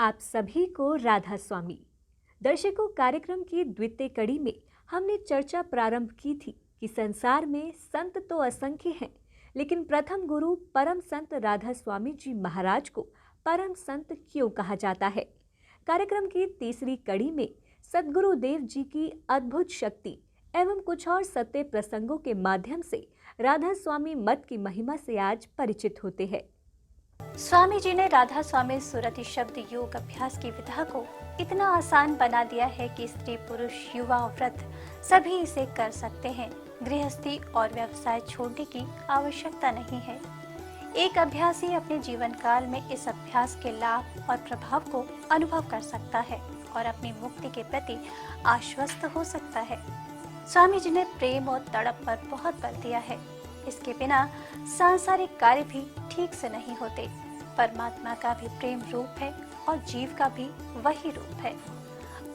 आप सभी को राधा स्वामी। दर्शकों, कार्यक्रम की द्वितीय कड़ी में हमने चर्चा प्रारंभ की थी कि संसार में संत तो असंख्य हैं, लेकिन प्रथम गुरु परम संत राधा स्वामी जी महाराज को परम संत क्यों कहा जाता है। कार्यक्रम की तीसरी कड़ी में सद्गुरुदेव जी की अद्भुत शक्ति एवं कुछ और सत्य प्रसंगों के माध्यम से राधा स्वामी मत की महिमा से आज परिचित होते हैं। स्वामी जी ने राधा स्वामी सुरति शब्द योग अभ्यास की विधा को इतना आसान बना दिया है कि स्त्री पुरुष युवा और वृद्ध सभी इसे कर सकते हैं। गृहस्थी और व्यवसाय छोड़ने की आवश्यकता नहीं है। एक अभ्यासी अपने जीवन काल में इस अभ्यास के लाभ और प्रभाव को अनुभव कर सकता है और अपनी मुक्ति के प्रति आश्वस्त हो सकता है। स्वामी जी ने प्रेम और तड़प पर बहुत बल दिया है। इसके बिना सांसारिक कार्य भी ठीक से नहीं होते। परमात्मा का भी प्रेम रूप है और जीव का भी वही रूप है।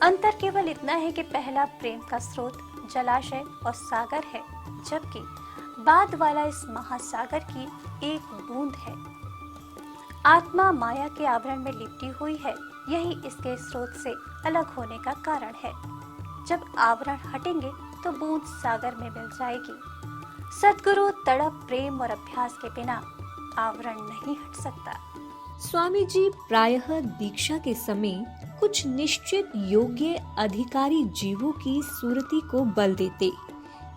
अंतर केवल इतना है कि पहला प्रेम का स्रोत जलाशय और सागर है, जबकि बाद वाला इस महासागर की एक बूंद है। आत्मा माया के आवरण में लिपटी हुई है, यही इसके स्रोत से अलग होने का कारण है। जब आवरण हटेंगे तो बूंद सागर में मिल जाएगी। सद्गुरु तड़प प्रेम और अभ्यास के बिना आवरण नहीं हट सकता। स्वामी जी प्रायः दीक्षा के समय कुछ निश्चित योग्य अधिकारी जीवों की सुरति को बल देते।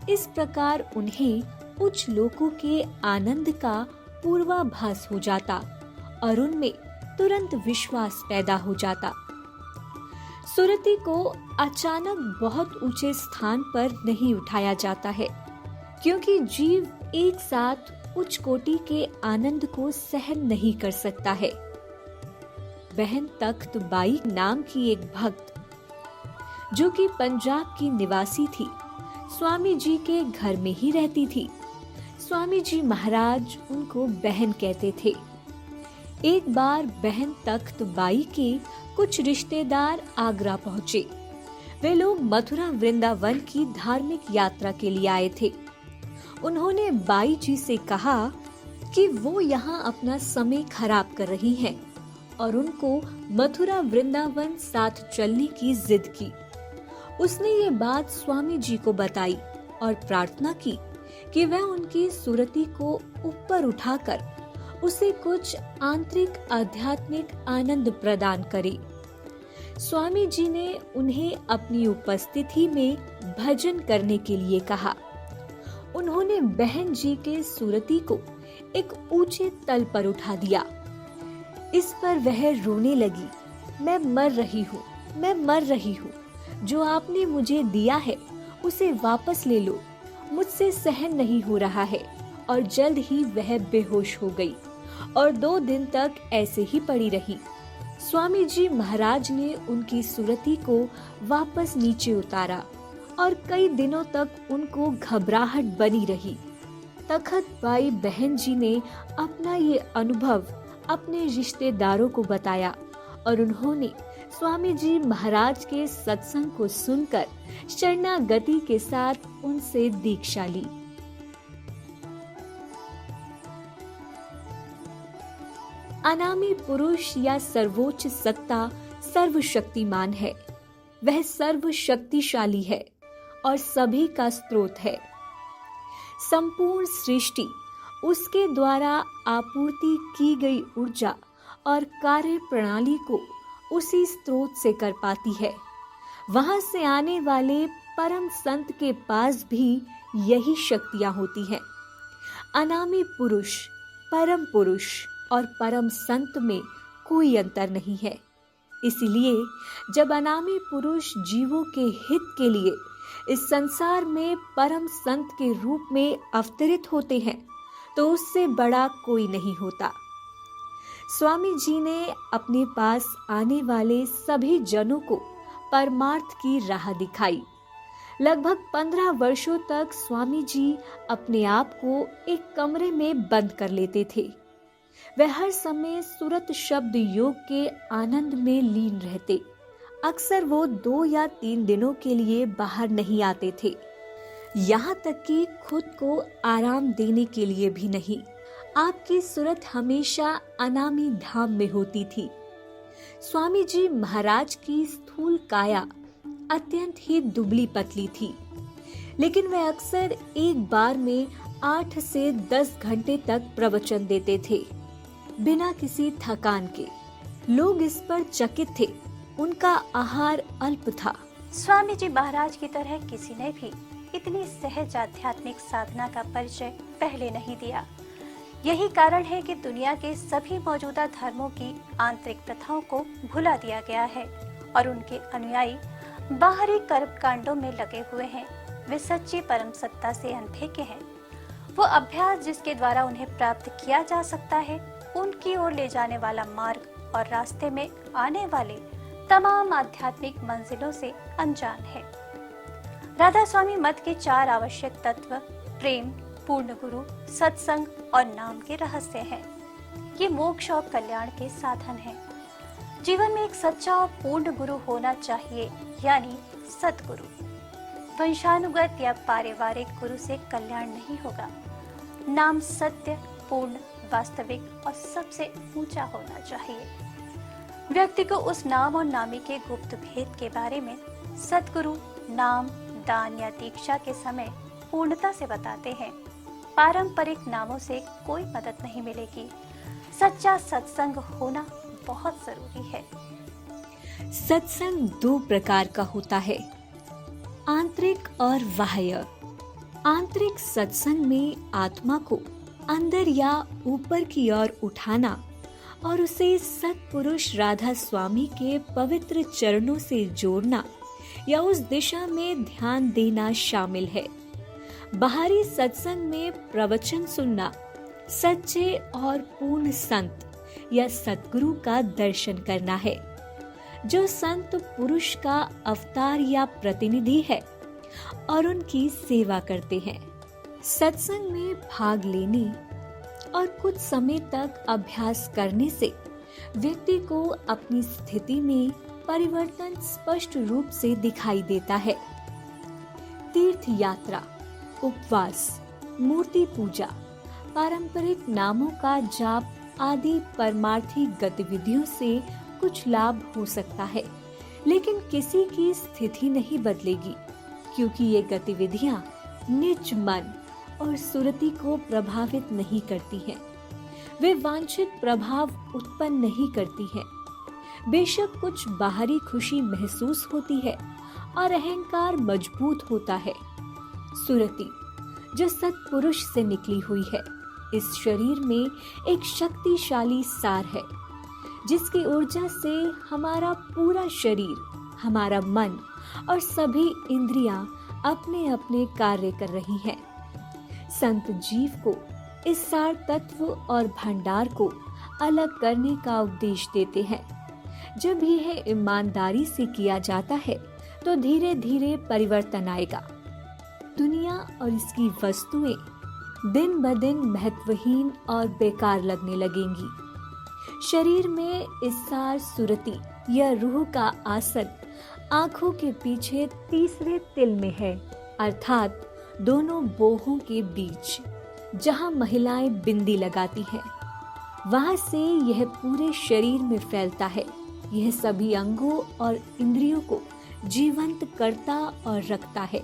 इस प्रकार उन्हें उच्च लोकों के आनंद का पूर्वाभास हो जाता और उनमें तुरंत विश्वास पैदा हो जाता। सुरति को अचानक बहुत ऊंचे स्थान पर नहीं उठाया जाता है, क्योंकि जीव एक साथ उच्च कोटि के आनंद को सहन नहीं कर सकता है। बहन तख्त बाई नाम की एक भक्त, जो कि पंजाब की निवासी थी, स्वामी जी के घर में ही रहती थी। स्वामी जी महाराज उनको बहन कहते थे। एक बार बहन तख्त बाई के कुछ रिश्तेदार आगरा पहुंचे। वे लोग मथुरा वृंदावन की धार्मिक यात्रा के लिए आए थे। उन्होंने बाई जी से कहा कि वो यहाँ अपना समय खराब कर रही हैं और उनको मथुरा वृंदावन साथ चलने की जिद की। उसने ये बात स्वामी जी को बताई और प्रार्थना की कि वह उनकी सुरति को ऊपर उठाकर उसे कुछ आंतरिक आध्यात्मिक आनंद प्रदान करे। स्वामी जी ने उन्हें अपनी उपस्थिति में भजन करने के लिए कहा। उन्होंने बहन जी के सुरति को एक ऊंचे तल पर उठा दिया। इस पर वह रोने लगी। मैं मर रही हूँ, मैं मर रही हूँ। जो आपने मुझे दिया है उसे वापस ले लो। मुझसे सहन नहीं हो रहा है। और जल्द ही वह बेहोश हो गई और 2 दिन तक ऐसे ही पड़ी रही। स्वामी जी महाराज ने उनकी सुरति को वापस नीचे उतारा और कई दिनों तक उनको घबराहट बनी रही। तखत बाई बहन जी ने अपना ये अनुभव अपने रिश्तेदारों को बताया और उन्होंने स्वामी जी महाराज के सत्संग को सुनकर शरणागति के साथ उनसे दीक्षा ली। अनामी पुरुष या सर्वोच्च सत्ता सर्वशक्तिमान है। वह सर्वशक्तिशाली है और सभी का स्रोत है। संपूर्ण सृष्टि उसके द्वारा आपूर्ति की गई ऊर्जा और कार्य प्रणाली को उसी स्रोत से कर पाती है। वहां से आने वाले परम संत के पास भी यही शक्तियां होती हैं। अनामी पुरुष, परम पुरुष और परम संत में कोई अंतर नहीं है। इसलिए जब अनामी पुरुष जीवों के हित के लिए इस संसार में परम संत के रूप में अवतरित होते हैं, तो उससे बड़ा कोई नहीं होता। स्वामी जी ने अपने पास आने वाले सभी जनों को परमार्थ की राह दिखाई। लगभग 15 वर्षों तक स्वामी जी अपने आप को एक कमरे में बंद कर लेते थे। वह हर समय सुरत शब्द योग के आनंद में लीन रहते। अक्सर वो 2 या 3 दिनों के लिए बाहर नहीं आते थे, यहाँ तक कि खुद को आराम देने के लिए भी नहीं। आपकी सुरत हमेशा अनामी धाम में होती थी। स्वामी जी महाराज की स्थूल काया अत्यंत ही दुबली पतली थी, लेकिन वे अक्सर एक बार में 8 से 10 घंटे तक प्रवचन देते थे, बिना किसी थकान के। लोग इस पर चकित थे। उनका आहार अल्प था। स्वामी जी महाराज की तरह किसी ने भी इतनी सहज आध्यात्मिक साधना का परिचय पहले नहीं दिया। यही कारण है कि दुनिया के सभी मौजूदा धर्मों की आंतरिक प्रथाओं को भुला दिया गया है और उनके अनुयायी बाहरी कर्मकांडों में लगे हुए हैं। वे सच्ची परम सत्ता से अनभिज्ञ हैं। वो अभ्यास जिसके द्वारा उन्हें प्राप्त किया जा सकता है, उनकी ओर ले जाने वाला मार्ग और रास्ते में आने वाले तमाम आध्यात्मिक मंजिलों से अनजान है। राधा स्वामी मत के 4 आवश्यक तत्व प्रेम, पूर्ण गुरु, सत्संग और नाम के रहस्य हैं। ये मोक्ष और कल्याण के साधन हैं। जीवन में एक सच्चा और पूर्ण गुरु होना चाहिए, यानी सतगुरु। वंशानुगत या पारिवारिक गुरु से कल्याण नहीं होगा। नाम सत्य, पूर्ण, वास्तविक और सबसे ऊंचा होना चाहिए। व्यक्ति को उस नाम और नामी के गुप्त भेद के बारे में सतगुरु नाम, दान या दीक्षा के समय पूर्णता से बताते हैं। पारंपरिक नामों से कोई मदद नहीं मिलेगी। सच्चा सत्संग होना बहुत जरूरी है। सत्संग 2 प्रकार का होता है, आंतरिक और बाह्य। आंतरिक सत्संग में आत्मा को अंदर या ऊपर की ओर उठाना और उसे सत्पुरुष राधा स्वामी के पवित्र चरणों से जोड़ना या उस दिशा में ध्यान देना शामिल है। बाहरी सत्संग में प्रवचन सुनना, सच्चे और पूर्ण संत या सतगुरु का दर्शन करना है, जो संत पुरुष का अवतार या प्रतिनिधि है और उनकी सेवा करते हैं। सत्संग में भाग लेने और कुछ समय तक अभ्यास करने से व्यक्ति को अपनी स्थिति में परिवर्तन स्पष्ट रूप से दिखाई देता है। तीर्थ यात्रा, उपवास, मूर्ति पूजा, पारंपरिक नामों का जाप आदि परमार्थी गतिविधियों से कुछ लाभ हो सकता है, लेकिन किसी की स्थिति नहीं बदलेगी, क्योंकि ये गतिविधियां निज मन और सुरति को प्रभावित नहीं करती हैं। वे वांछित प्रभाव उत्पन्न नहीं करती हैं। बेशक कुछ बाहरी खुशी महसूस होती है और अहंकार मजबूत होता है। सुरति जो सत्पुरुष से निकली हुई है, इस शरीर में एक शक्तिशाली सार है, जिसकी ऊर्जा से हमारा पूरा शरीर, हमारा मन और सभी इंद्रियां अपने अपने कार्य कर रही हैं। संत जीव को इस सार तत्व और भंडार को अलग करने का उपदेश देते हैं। जब यह ईमानदारी से किया जाता है तो धीरे धीरे परिवर्तन आएगा। दुनिया और इसकी वस्तुएं दिन ब दिन महत्वहीन और बेकार लगने लगेंगी। शरीर में इस सार सुरति या रूह का आसन आंखों के पीछे तीसरे तिल में है, अर्थात दोनों बोहों के बीच, जहां महिलाएं बिंदी लगाती हैं। वहां से यह पूरे शरीर में फैलता है। यह सभी अंगों और इंद्रियों को जीवंत करता और रखता है।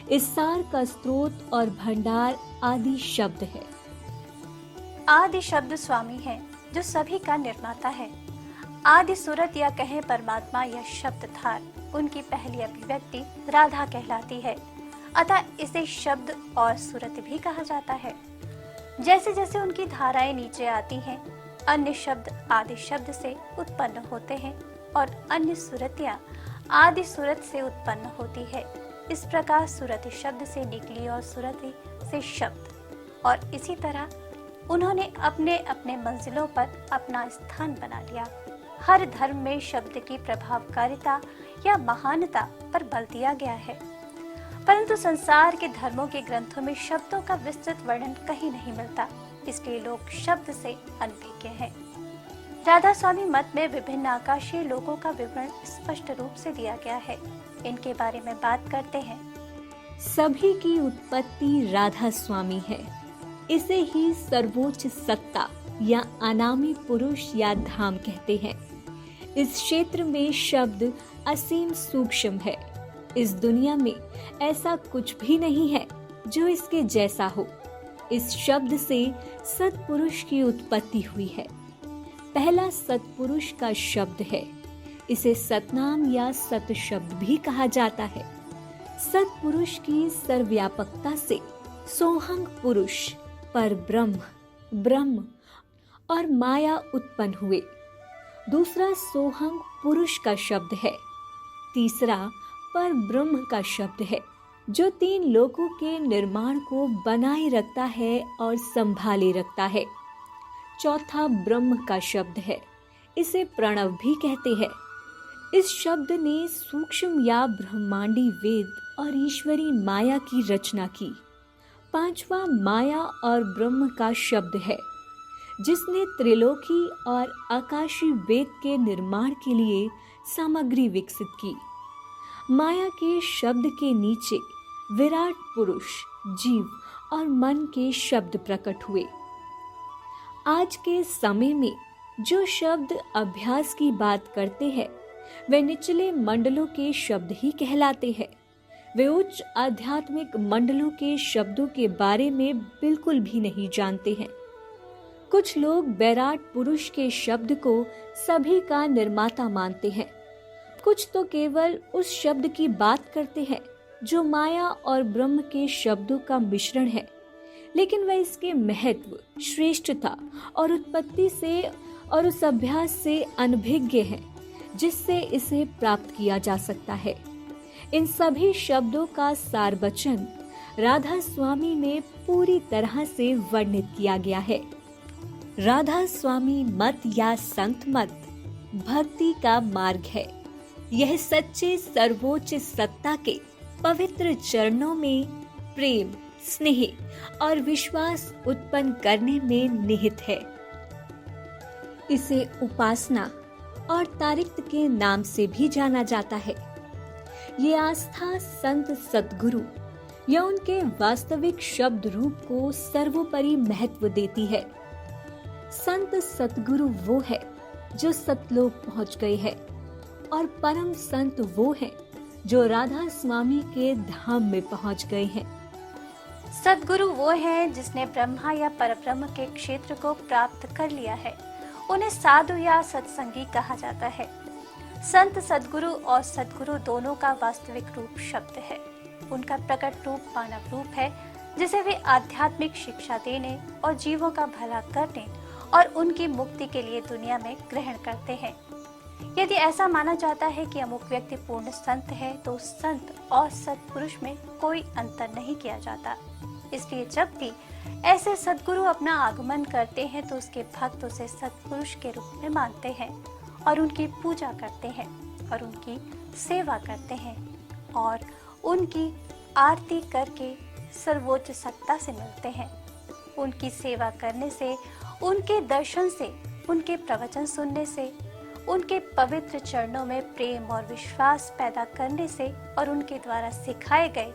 इस सार का स्रोत और भंडार आदि शब्द है। आदि शब्द स्वामी है, जो सभी का निर्माता है। आदि सूरत या कहें परमात्मा या शब्द धार, उनकी पहली अभिव्यक्ति राधा कहलाती है। अतः इसे शब्द और सूरत भी कहा जाता है। जैसे जैसे उनकी धाराएं नीचे आती हैं, अन्य शब्द आदि शब्द से उत्पन्न होते हैं और अन्य सूरतियां आदि सूरत से उत्पन्न होती है। इस प्रकार सूरति शब्द से निकली और सूरति से शब्द, और इसी तरह उन्होंने अपने अपने मंजिलों पर अपना स्थान बना लिया। हर धर्म में शब्द की प्रभावकारिता या महानता पर बल दिया गया है, परंतु संसार के धर्मों के ग्रंथों में शब्दों का विस्तृत वर्णन कहीं नहीं मिलता। इसलिए लोग शब्द से अनभिज्ञ हैं। राधा स्वामी मत में विभिन्न आकाशीय लोगों का विवरण स्पष्ट रूप से दिया गया है। इनके बारे में बात करते हैं। सभी की उत्पत्ति राधा स्वामी है। इसे ही सर्वोच्च सत्ता या अनामी पुरुष या धाम कहते हैं। इस क्षेत्र में शब्द असीम सूक्ष्म है। इस दुनिया में ऐसा कुछ भी नहीं है जो इसके जैसा हो। इस शब्द से सत्पुरुष की उत्पत्ति हुई है। पहला सत्पुरुष का शब्द है। इसे सतनाम या सत शब्द भी कहा जाता है। सत्पुरुष की सर्वव्यापकता से सोहंग पुरुष, पर ब्रह्म और माया उत्पन्न हुए। दूसरा सोहंग पुरुष का शब्द है। तीसरा पर ब्रह्म का शब्द है, जो तीन लोकों के निर्माण को बनाए रखता है और संभाले रखता है। चौथा ब्रह्म का शब्द है। इसे प्रणव भी कहते हैं। इस शब्द ने सूक्ष्म या ब्रह्मांडी वेद और ईश्वरी माया की रचना की। पांचवा माया और ब्रह्म का शब्द है, जिसने त्रिलोकी और आकाशी वेद के निर्माण के लिए सामग्री विकसित की। माया के शब्द के नीचे विराट पुरुष, जीव और मन के शब्द प्रकट हुए। आज के समय में जो शब्द अभ्यास की बात करते हैं, वे निचले मंडलों के शब्द ही कहलाते हैं। वे उच्च आध्यात्मिक मंडलों के शब्दों के बारे में बिल्कुल भी नहीं जानते हैं। कुछ लोग विराट पुरुष के शब्द को सभी का निर्माता मानते हैं। कुछ तो केवल उस शब्द की बात करते हैं जो माया और ब्रह्म के शब्दों का मिश्रण है, लेकिन वह इसके महत्व, श्रेष्ठता और उत्पत्ति से और उस अभ्यास से अनभिज्ञ है जिससे इसे प्राप्त किया जा सकता है। इन सभी शब्दों का सार वचन राधा स्वामी में पूरी तरह से वर्णित किया गया है। राधा स्वामी मत या संत मत भक्ति का मार्ग है। यह सच्चे सर्वोच्च सत्ता के पवित्र चरणों में प्रेम, स्नेह और विश्वास उत्पन्न करने में निहित है। इसे उपासना और तारिक्त के नाम से भी जाना जाता है। ये आस्था संत सद्गुरु या उनके वास्तविक शब्द रूप को सर्वोपरि महत्व देती है। संत सतगुरु वो है जो सतलोक पहुंच गए हैं, और परम संत वो है जो राधा स्वामी के धाम में पहुंच गए हैं। सद्गुरु वो है जिसने ब्रह्मा या परब्रह्म के क्षेत्र को प्राप्त कर लिया है। उन्हें साधु या सत्संगी कहा जाता है। संत सद्गुरु और सद्गुरु दोनों का वास्तविक रूप शब्द है। उनका प्रकट रूप मानव रूप है, जिसे वे आध्यात्मिक शिक्षा देने और जीवों का भला करने और उनकी मुक्ति के लिए दुनिया में ग्रहण करते हैं। यदि ऐसा माना जाता है कि अमुक व्यक्ति पूर्ण संत है, तो संत और सत्पुरुष में कोई अंतर नहीं किया जाता। इसलिए जब भी ऐसे सद्गुरु अपना आगमन करते हैं तो उसके भक्त उसे सत्पुरुष के रूप में मानते हैं और उनकी पूजा करते हैं और उनकी सेवा करते हैं और उनकी आरती करके सर्वोच्च सत्ता से मिलते हैं। उनकी सेवा करने से, उनके दर्शन से, उनके प्रवचन सुनने से, उनके पवित्र चरणों में प्रेम और विश्वास पैदा करने से और उनके द्वारा सिखाए गए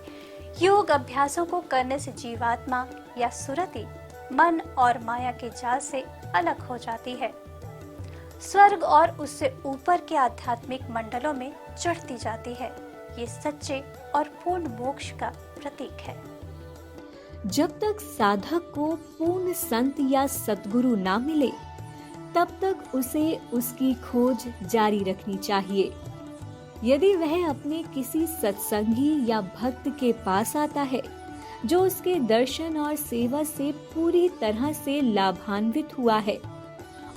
योग अभ्यासों को करने से जीवात्मा या सुरति मन और माया के जाल से अलग हो जाती है। स्वर्ग और उससे ऊपर के आध्यात्मिक मंडलों में चढ़ती जाती है। ये सच्चे और पूर्ण मोक्ष का प्रतीक है। जब तक साधक को पूर्ण संत या सद्गुरु ना मिले, तब तक उसे उसकी खोज जारी रखनी चाहिए। यदि वह अपने किसी सत्संगी या भक्त के पास आता है जो उसके दर्शन और सेवा से पूरी तरह से लाभान्वित हुआ है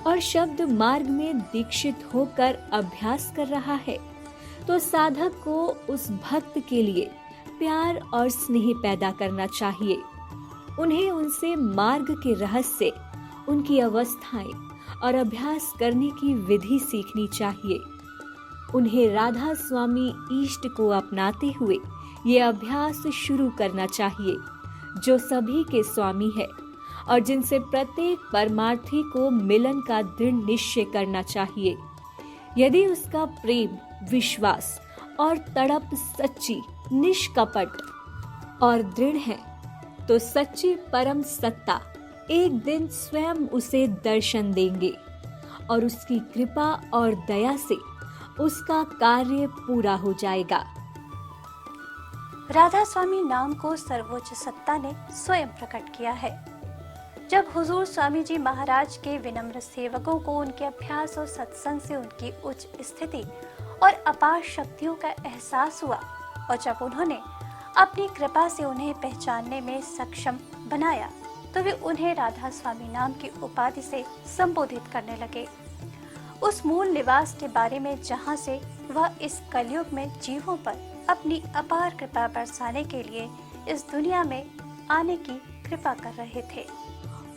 और शब्द मार्ग में दीक्षित होकर अभ्यास कर रहा है, तो साधक को उस भक्त के लिए प्यार और स्नेह पैदा करना चाहिए। उन्हें उनसे मार्ग के रहस्य, उनकी अवस्थाएं और अभ्यास करने की विधि सीखनी चाहिए। उन्हें राधा स्वामी इष्ट को अपनाते हुए ये अभ्यास शुरू करना चाहिए, जो सभी के स्वामी है और जिनसे प्रत्येक परमार्थी को मिलन का दृढ़ निश्चय करना चाहिए। यदि उसका प्रेम, विश्वास और तड़प सच्ची, निष्कपट और दृढ़ है, तो सच्ची परम सत्ता एक दिन स्वयं उसे दर्शन देंगे और उसकी कृपा और दया से उसका कार्य पूरा हो जाएगा। राधा स्वामी नाम को सर्वोच्च सत्ता ने स्वयं प्रकट किया है। जब हुजूर स्वामी जी महाराज के विनम्र सेवकों को उनके अभ्यास और सत्संग से उनकी उच्च स्थिति और अपार शक्तियों का एहसास हुआ और जब उन्होंने अपनी कृपा से उन्हें पहचानने में सक्षम बनाया तो वे उन्हें राधा स्वामी नाम की उपाधि से संबोधित करने लगे। उस मूल निवास के बारे में जहाँ से वह इस कलयुग में जीवों पर अपनी अपार कृपा बरसाने के लिए इस दुनिया में आने की कृपा कर रहे थे।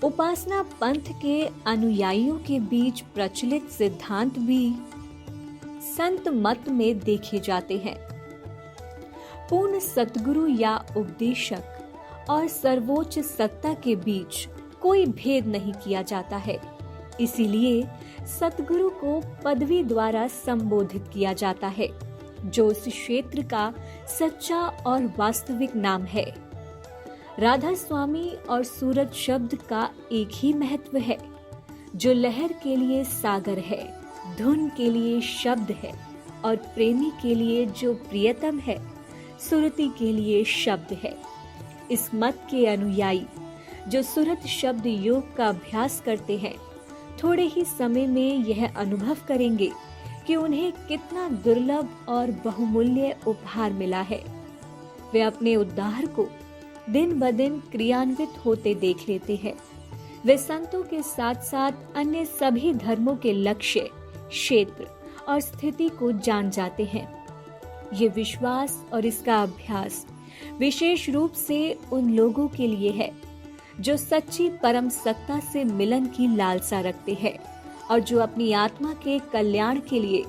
उपासना पंथ के अनुयायियों के बीच प्रचलित सिद्धांत भी संत मत में देखे जाते हैं। पूर्ण सतगुरु या उपदेशक और सर्वोच्च सत्ता के बीच कोई भेद नहीं किया जाता है। इसीलिए सतगुरु को पदवी द्वारा संबोधित किया जाता है, जो उस क्षेत्र का सच्चा और वास्तविक नाम है। राधा स्वामी और सूरत शब्द का एक ही महत्व है, जो लहर के लिए सागर है, धुन के लिए शब्द है और प्रेमी के लिए जो प्रियतम है, सुरति के लिए शब्द है। इस मत के अनुयायी जो सुरत शब्द योग का अभ्यास करते हैं, थोड़े ही समय में यह अनुभव करेंगे कि उन्हें कितना दुर्लभ और बहुमूल्य उपहार मिला है। वे अपने उद्धार को दिन ब दिन क्रियान्वित होते देख लेते हैं। वे संतों के साथ साथ अन्य सभी धर्मों के लक्ष्य, क्षेत्र और स्थिति को जान जाते हैं। ये विश्वास और इसका अभ्यास विशेष रूप से उन लोगों के लिए है जो सच्ची परम सत्ता से मिलन की लालसा रखते हैं और जो अपनी आत्मा के कल्याण के लिए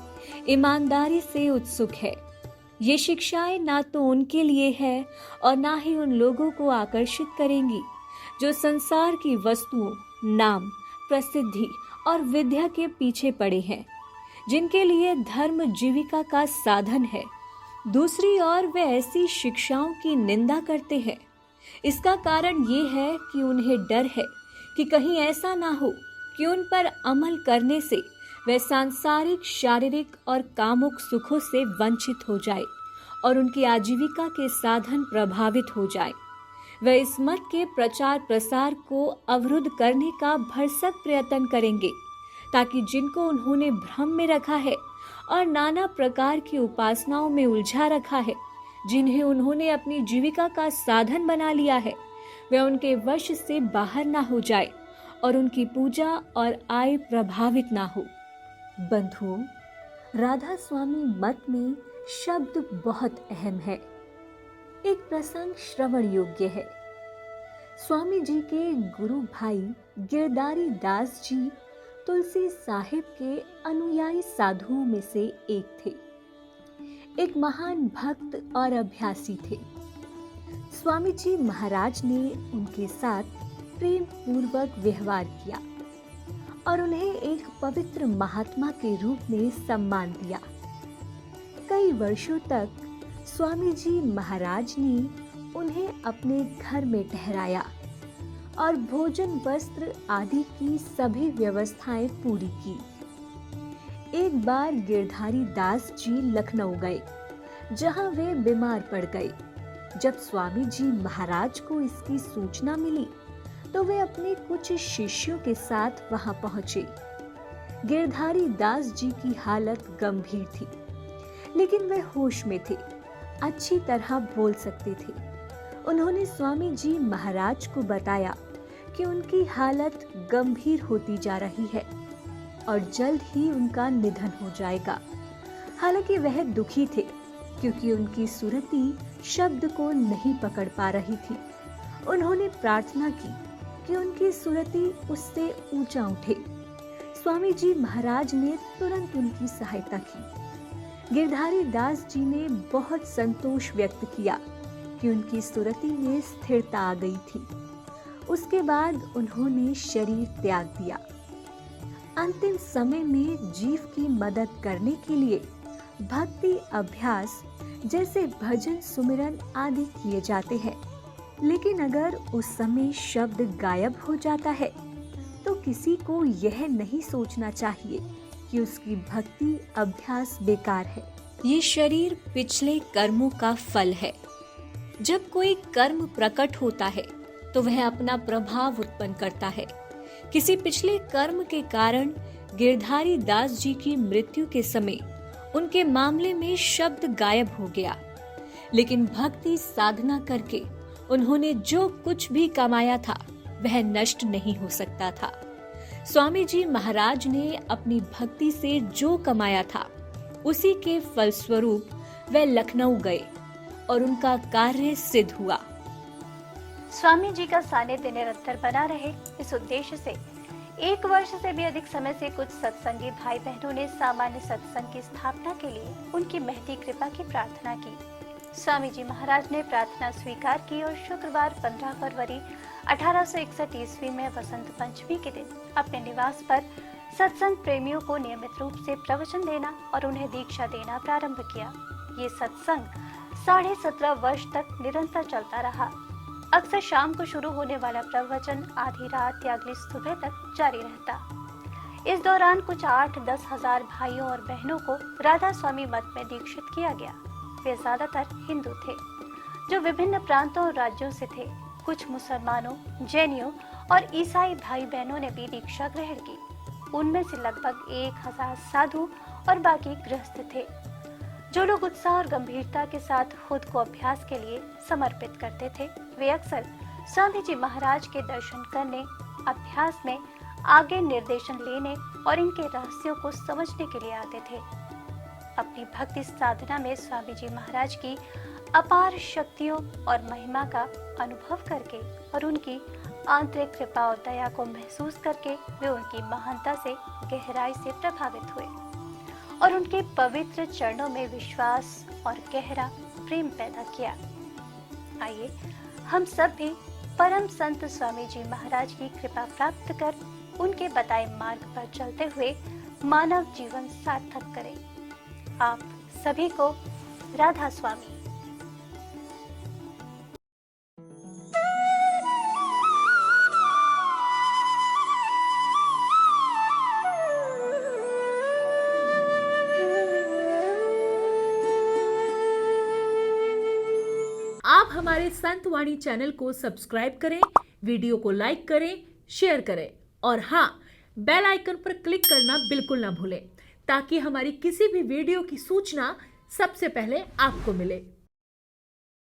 ईमानदारी से उत्सुक है। ये शिक्षाएं ना तो उनके लिए है और ना ही उन लोगों को आकर्षित करेंगी जो संसार की वस्तुओं, नाम, प्रसिद्धि और विद्या के पीछे पड़े हैं, जिनके लिए धर्म जीविका का साधन है। दूसरी ओर वे ऐसी शिक्षाओं की निंदा करते हैं। इसका कारण ये है कि उन्हें डर है कि कहीं ऐसा ना हो कि उन पर अमल करने से वे सांसारिक, शारीरिक और कामुक सुखों से वंचित हो जाए और उनकी आजीविका के साधन प्रभावित हो जाए। वे इस मत के प्रचार प्रसार को अवरुद्ध करने का भरसक प्रयत्न करेंगे, ताकि जिनको उन्होंने भ्रम में रखा है और नाना प्रकार की उपासनाओं में उलझा रखा है, जिन्हें उन्होंने अपनी जीविका का साधन बना लिया है, वे उनके वश से बाहर ना हो जाए और उनकी पूजा और आय प्रभावित ना हो। बंधुओं, राधा स्वामी मत में शब्द बहुत अहम है। एक प्रसंग श्रवण योग्य है। स्वामी जी के गुरु भाई गिरधारी दास जी तुलसी साहिब के अनुयायी साधुओं में से एक थे। एक महान भक्त और अभ्यासी थे। स्वामी जी महाराज ने उनके साथ प्रेम पूर्वक व्यवहार किया और उन्हें एक पवित्र महात्मा के रूप में सम्मान दिया। कई वर्षों तक स्वामी जी महाराज ने उन्हें अपने घर में ठहराया और भोजन, वस्त्र आदि की सभी व्यवस्थाएं पूरी की। एक बार गिरधारी दास जी लखनऊ गए, जहां वे बीमार पड़ गए। जब स्वामी जी महाराज को इसकी सूचना मिली तो वे अपने कुछ शिष्यों के साथ वहां पहुंचे। गिरधारी दास जी की हालत गंभीर थी, लेकिन वे होश में थे, अच्छी तरह बोल सकते थे। उन्होंने स्वामी जी महाराज को बताया कि उनकी हालत गंभीर होती जा रही है और जल्द ही उनका निधन हो जाएगा। हालांकि वह दुखी थे, क्योंकि उनकी सुरति शब्द को नहीं पकड़ पा रही थी। उन्होंने प्रार्थना की कि उनकी सुरति उससे ऊंचा उठे। स्वामी जी महाराज ने तुरंत उनकी सहायता की। गिरधारी दास जी ने बहुत संतोष व्यक्त किया कि उनकी सुरति में स्थिरता आ गई थी। उसके बाद उन्होंने शरीर त्याग दिया। अंतिम समय में जीव की मदद करने के लिए भक्ति अभ्यास जैसे भजन, सुमिरन आदि किए जाते हैं, लेकिन अगर उस समय शब्द गायब हो जाता है तो किसी को यह नहीं सोचना चाहिए कि उसकी भक्ति अभ्यास बेकार है। ये शरीर पिछले कर्मों का फल है। जब कोई कर्म प्रकट होता है तो वह अपना प्रभाव उत्पन्न करता है। किसी पिछले कर्म के कारण गिरधारी दास जी की मृत्यु के समय उनके मामले में शब्द गायब हो गया, लेकिन भक्ति साधना करके उन्होंने जो कुछ भी कमाया था वह नष्ट नहीं हो सकता था। स्वामी जी महाराज ने अपनी भक्ति से जो कमाया था उसी के फलस्वरूप वह लखनऊ गए और उनका कार्य सिद्ध हुआ। स्वामी जी का सानिध्य निरंतर बना रहे, इस उद्देश्य से 1 वर्ष से भी अधिक समय से कुछ सत्संगी भाई बहनों ने सामान्य सत्संग की स्थापना के लिए उनकी महती कृपा की प्रार्थना की। स्वामी जी महाराज ने प्रार्थना स्वीकार की और शुक्रवार 15 फरवरी 1861 ईस्वी में वसंत पंचमी के दिन अपने निवास पर सत्संग प्रेमियों को नियमित रूप से प्रवचन देना और उन्हें दीक्षा देना प्रारंभ किया। ये सत्संग 17.5 वर्ष तक निरंतर चलता रहा। अक्सर शाम को शुरू होने वाला प्रवचन आधी रात या अगली सुबह तक जारी रहता। इस दौरान कुछ 8-10 हजार भाइयों और बहनों को राधा स्वामी मत में दीक्षित किया गया। वे ज्यादातर हिंदू थे जो विभिन्न प्रांतों और राज्यों से थे। कुछ मुसलमानों, जैनियों और ईसाई भाई बहनों ने भी दीक्षा ग्रहण की। उनमें से लगभग 1000 साधु और बाकी गृहस्थ थे। जो लोग उत्साह और गंभीरता के साथ खुद को अभ्यास के लिए समर्पित करते थे, वे अक्सर स्वामी जी महाराज के दर्शन करने, अभ्यास में आगे निर्देशन लेने और इनके रहस्यों को समझने के लिए आते थे। अपनी भक्ति साधना में स्वामी जी महाराज की अपार शक्तियों और महिमा का अनुभव करके और उनकी आंतरिक कृपा और दया को महसूस करके वे उनकी महानता से गहराई से प्रभावित हुए और उनके पवित्र चरणों में विश्वास और गहरा प्रेम पैदा किया। आइए हम सब भी परम संत स्वामी जी महाराज की कृपा प्राप्त कर उनके बताए मार्ग पर चलते हुए मानव जीवन सार्थक करें। आप सभी को राधा स्वामी। आप हमारे संत वाणी चैनल को सब्सक्राइब करें, वीडियो को लाइक करें, शेयर करें और हाँ, बेल आइकन पर क्लिक करना बिल्कुल ना भूलें ताकि हमारी किसी भी वीडियो की सूचना सबसे पहले आपको मिले।